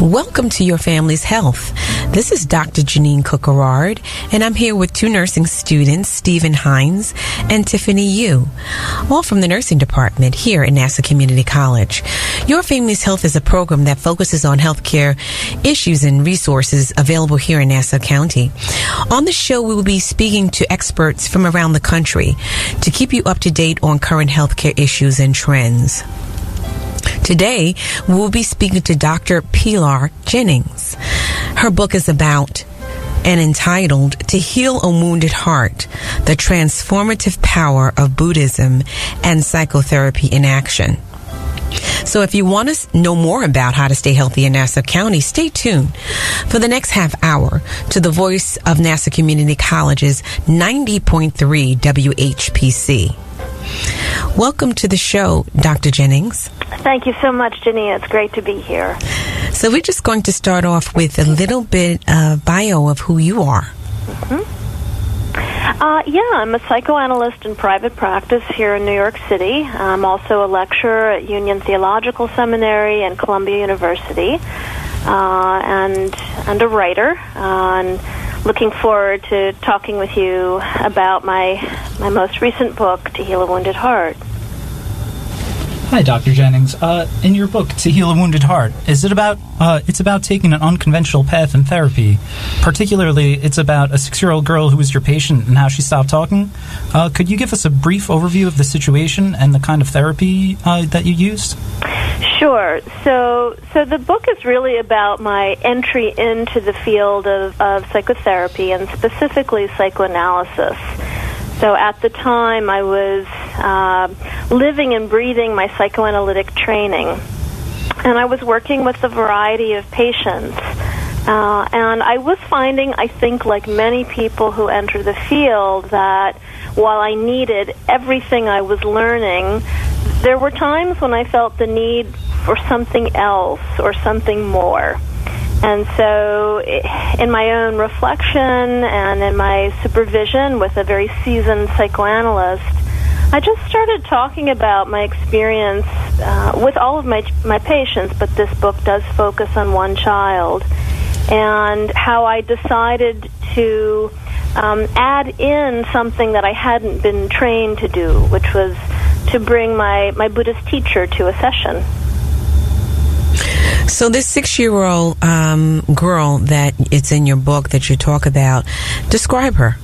Welcome to Your Family's Health. This is Dr. Jeanine Cook-Gerard, and I'm here with two nursing students, Stephen Hines and Tiffany Yu, all from the nursing department here at Nassau Community College. Your Family's Health is a program that focuses on healthcare issues and resources available here in Nassau County. On the show, we will be speaking to experts from around the country to keep you up to date on current healthcare issues and trends. Today, we will be speaking to Dr. Pilar Jennings. Her book is about and entitled To Heal a Wounded Heart, The Transformative Power of Buddhism and Psychotherapy in Action. So if you want to know more about how to stay healthy in Nassau County, stay tuned for the next half hour to the voice of Nassau Community College's 90.3 WHPC. Welcome to the show, Dr. Jennings. Thank you so much, Jeanine. It's great to be here. So we're just going to start off with a little bit of bio of who you are. I'm a psychoanalyst in private practice here in New York City. I'm also a lecturer at Union Theological Seminary and Columbia University, and a writer. And looking forward to talking with you about my most recent book, To Heal a Wounded Heart. Hi, Dr. Jennings. In your book, To Heal a Wounded Heart, it's about taking an unconventional path in therapy. Particularly, it's about a 6-year-old girl who was your patient and how she stopped talking. Could you give us a brief overview of the situation and the kind of therapy that you used? Sure. So the book is really about my entry into the field of psychotherapy and specifically psychoanalysis. So at the time, I was living and breathing my psychoanalytic training, and I was working with a variety of patients. And I was finding, I think, like many people who enter the field, that while I needed everything I was learning, there were times when I felt the need for something else or something more. And so in my own reflection and in my supervision with a very seasoned psychoanalyst, I just started talking about my experience with all of my patients, but this book does focus on one child, and how I decided to add in something that I hadn't been trained to do, which was to bring my Buddhist teacher to a session. So this 6-year-old girl that it's in your book that you talk about, describe her.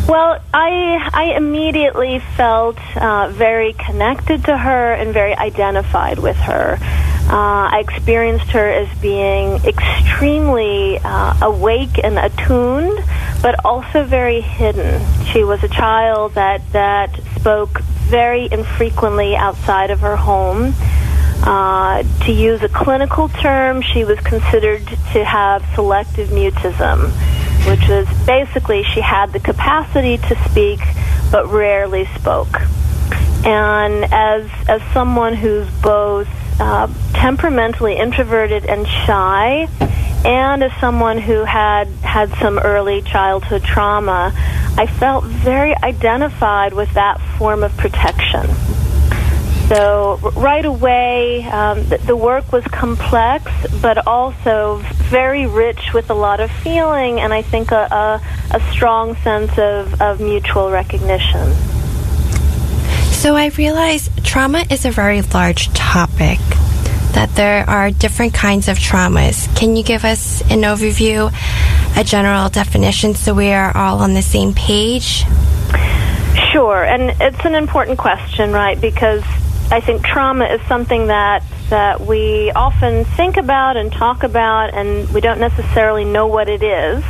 Well, I immediately felt very connected to her and very identified with her. I experienced her as being extremely awake and attuned, but also very hidden. She was a child that spoke very infrequently outside of her home. To use a clinical term, she was considered to have selective mutism, which was basically she had the capacity to speak but rarely spoke. And as someone who's both temperamentally introverted and shy, and as someone who had some early childhood trauma, I felt very identified with that form of protection. So right away, the work was complex, but also very rich with a lot of feeling, and I think a strong sense of mutual recognition. So I realize trauma is a very large topic, that there are different kinds of traumas. Can you give us an overview, a general definition, so we are all on the same page? Sure, and it's an important question, right, because I think trauma is something that we often think about and talk about, and we don't necessarily know what it is.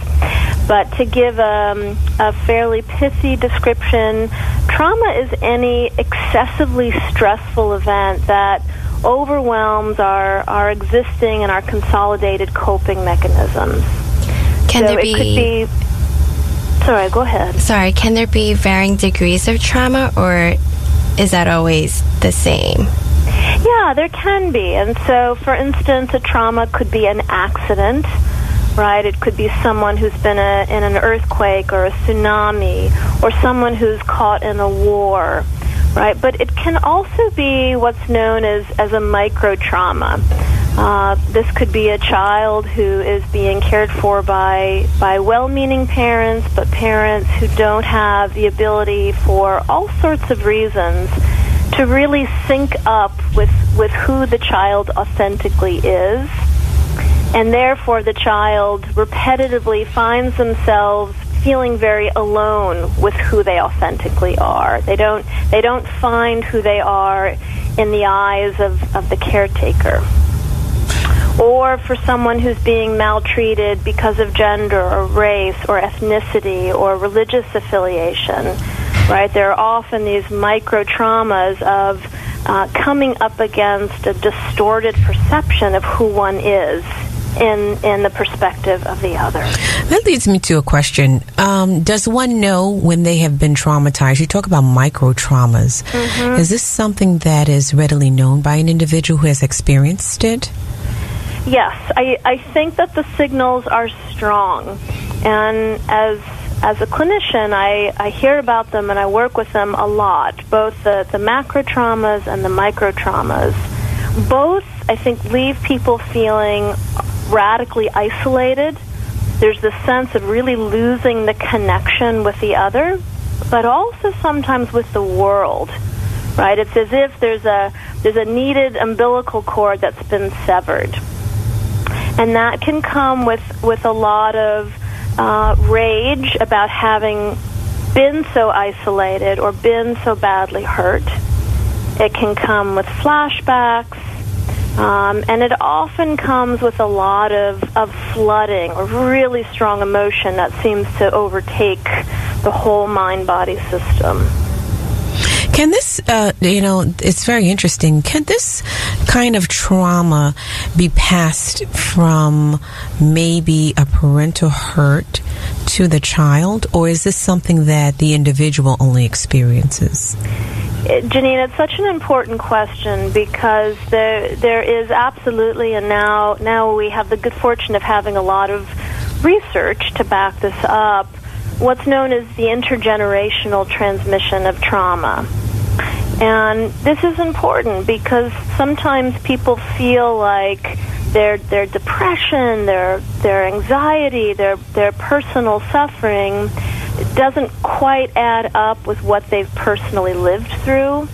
But to give a fairly pithy description, trauma is any excessively stressful event that overwhelms our existing and our consolidated coping mechanisms. Sorry, go ahead. Sorry, can there be varying degrees of trauma, or is that always the same? Yeah, there can be. And so, for instance, a trauma could be an accident, right? It could be someone who's been in an earthquake or a tsunami, or someone who's caught in a war, right? But it can also be what's known as a micro-trauma. This could be a child who is being cared for by well-meaning parents, but parents who don't have the ability, for all sorts of reasons, to really sync up with who the child authentically is. And therefore the child repetitively finds themselves feeling very alone with who they authentically are. They don't find who they are in the eyes of the caretaker. Or for someone who's being maltreated because of gender or race or ethnicity or religious affiliation, right? There are often these micro-traumas of coming up against a distorted perception of who one is in the perspective of the other. That leads me to a question. Does one know when they have been traumatized? You talk about micro-traumas. Mm-hmm. Is this something that is readily known by an individual who has experienced it? Yes, I think that the signals are strong, and as a clinician, I hear about them and I work with them a lot, both the macro traumas and the micro traumas. Both, I think, leave people feeling radically isolated. There's this sense of really losing the connection with the other, but also sometimes with the world, right? It's as if there's a needed umbilical cord that's been severed. And that can come with a lot of rage about having been so isolated or been so badly hurt. It can come with flashbacks, and it often comes with a lot of flooding or really strong emotion that seems to overtake the whole mind-body system. Can this, it's very interesting. Can this kind of trauma be passed from maybe a parental hurt to the child, or is this something that the individual only experiences? Jeanine, it's such an important question because there is absolutely, and now we have the good fortune of having a lot of research to back this up, what's known as the intergenerational transmission of trauma. And this is important because sometimes people feel like their depression, their anxiety, their personal suffering doesn't quite add up with what they've personally lived through.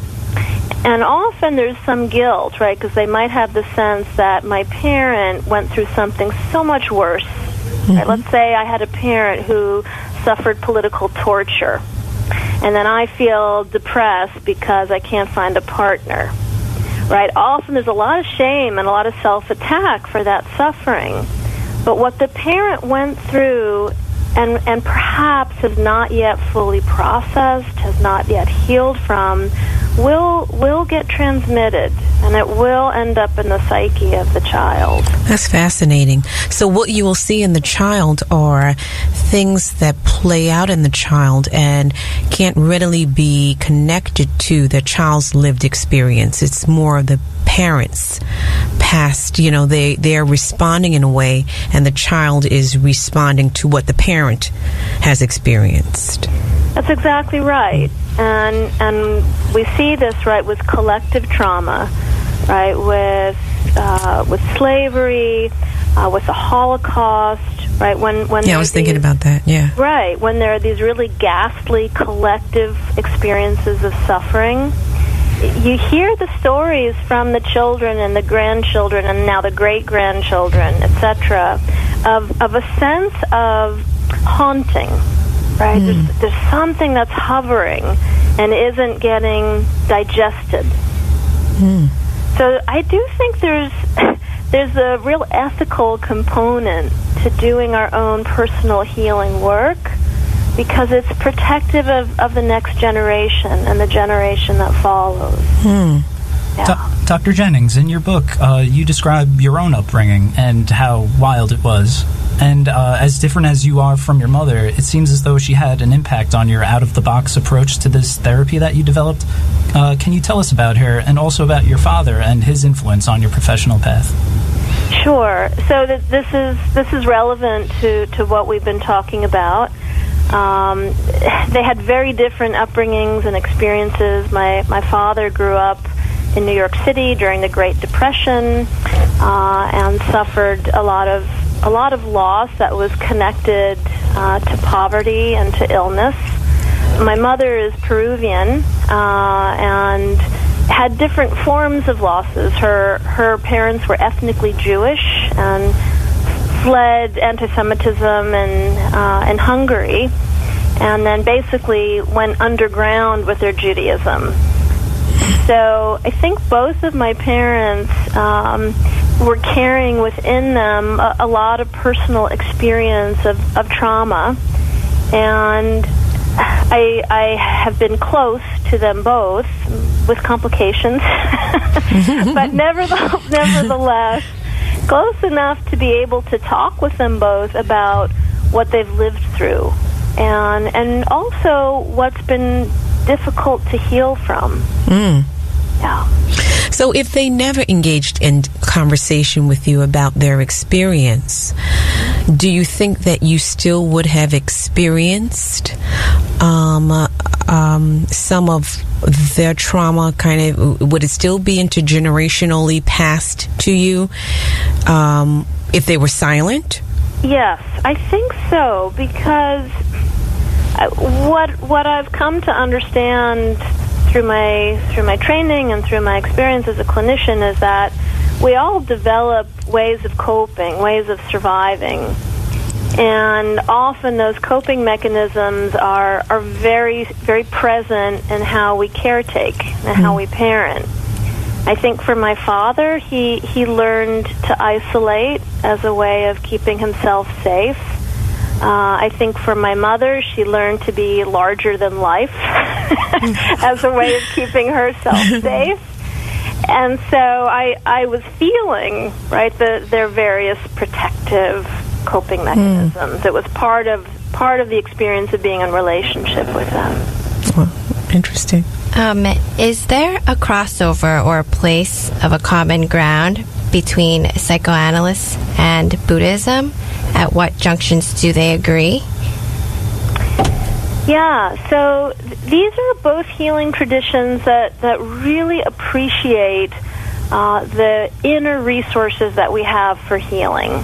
And often there's some guilt, right? Because they might have the sense that my parent went through something so much worse. Mm-hmm. Right? Let's say I had a parent who suffered political torture, and then I feel depressed because I can't find a partner, right? Often there's a lot of shame and a lot of self-attack for that suffering. But what the parent went through and perhaps has not yet fully processed, has not yet healed from, will get transmitted, and it will end up in the psyche of the child. That's fascinating. So what you will see in the child are things that play out in the child and can't readily be connected to the child's lived experience. It's more of the parents' past, they're responding in a way, and the child is responding to what the parent has experienced. That's exactly right. And we see this, right, with collective trauma, right, with slavery, with the Holocaust, right, when I was thinking about that, yeah. Right, when there are these really ghastly collective experiences of suffering, you hear the stories from the children and the grandchildren and now the great-grandchildren, etc., of a sense of haunting, right? There's something that's hovering and isn't getting digested. So I do think there's a real ethical component to doing our own personal healing work, because it's protective of the next generation and the generation that follows. Yeah. Dr. Jennings, in your book, you describe your own upbringing and how wild it was. And as different as you are from your mother, it seems as though she had an impact on your out-of-the-box approach to this therapy that you developed. Can you tell us about her and also about your father and his influence on your professional path? Sure. So this is relevant to what we've been talking about. They had very different upbringings and experiences. My father grew up in New York City during the Great Depression, and suffered a lot of loss that was connected to poverty and to illness. My mother is Peruvian, and had different forms of losses. Her parents were ethnically Jewish and fled anti-Semitism in Hungary, and then basically went underground with their Judaism. So I think both of my parents were carrying within them a lot of personal experience of trauma, and I have been close to them both with complications, but nevertheless, close enough to be able to talk with them both about what they've lived through, and also what's been difficult to heal from. Yeah. So if they never engaged in conversation with you about their experience, do you think that you still would have experienced some of their trauma? Kind of, would it still be intergenerationally passed to you if they were silent? Yes, I think so, because what I've come to understand through my training and through my experience as a clinician is that we all develop ways of coping, ways of surviving, and often those coping mechanisms are very, very present in how we caretake and how we parent. I think for my father, he learned to isolate as a way of keeping himself safe. I think for my mother, she learned to be larger than life as a way of keeping herself safe. And so I was feeling, right, their various protective coping mechanisms. It was part of the experience of being in relationship with them. Well, interesting. Is there a crossover or a place of a common ground between psychoanalysts and Buddhism? At what junctions do they agree? Yeah, so these are both healing traditions that really appreciate the inner resources that we have for healing.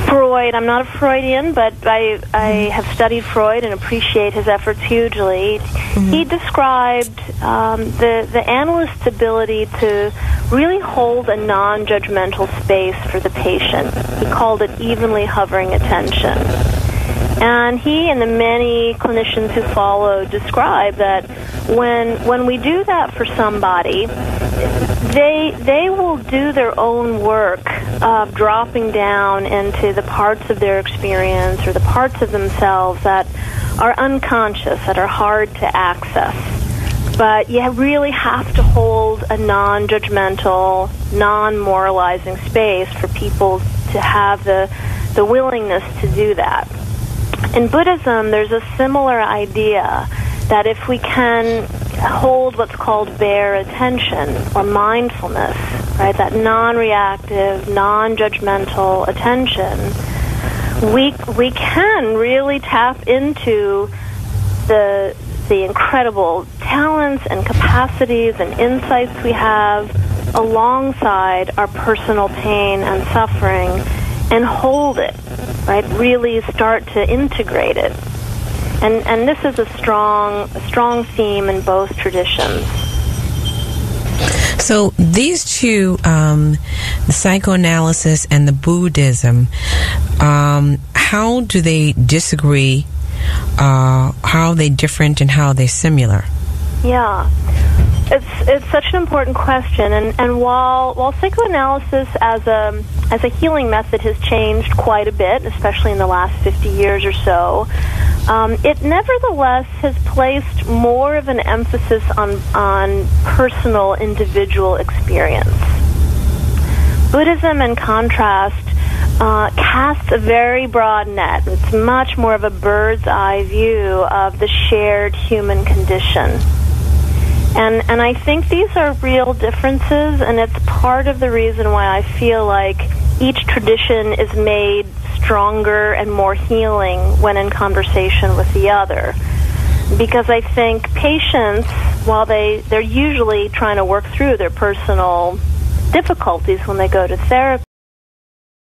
Freud, I'm not a Freudian, but I have studied Freud and appreciate his efforts hugely. He described the analyst's ability to really hold a non-judgmental space for the patient. He called it evenly hovering attention. And he and the many clinicians who followed describe that when we do that for somebody, they will do their own work of dropping down into the parts of their experience or the parts of themselves that are unconscious, that are hard to access. But you really have to hold a non-judgmental, non-moralizing space for people to have the willingness to do that. In Buddhism, there's a similar idea that if we can hold what's called bare attention or mindfulness, right, that non-reactive, non-judgmental attention, we can really tap into the incredible talents and capacities and insights we have alongside our personal pain and suffering and hold it, right? Really start to integrate it. And this is a strong theme in both traditions. So these two, the psychoanalysis and the Buddhism, how do they disagree? How are they different and how are they similar? Yeah, it's such an important question. And while psychoanalysis as a healing method has changed quite a bit, especially in the last 50 years or so, it nevertheless has placed more of an emphasis on personal, individual experience. Buddhism, in contrast, casts a very broad net. It's much more of a bird's eye view of the shared human condition. And I think these are real differences, and it's part of the reason why I feel like each tradition is made stronger and more healing when in conversation with the other. Because I think patients while they're usually trying to work through their personal difficulties when they go to therapy,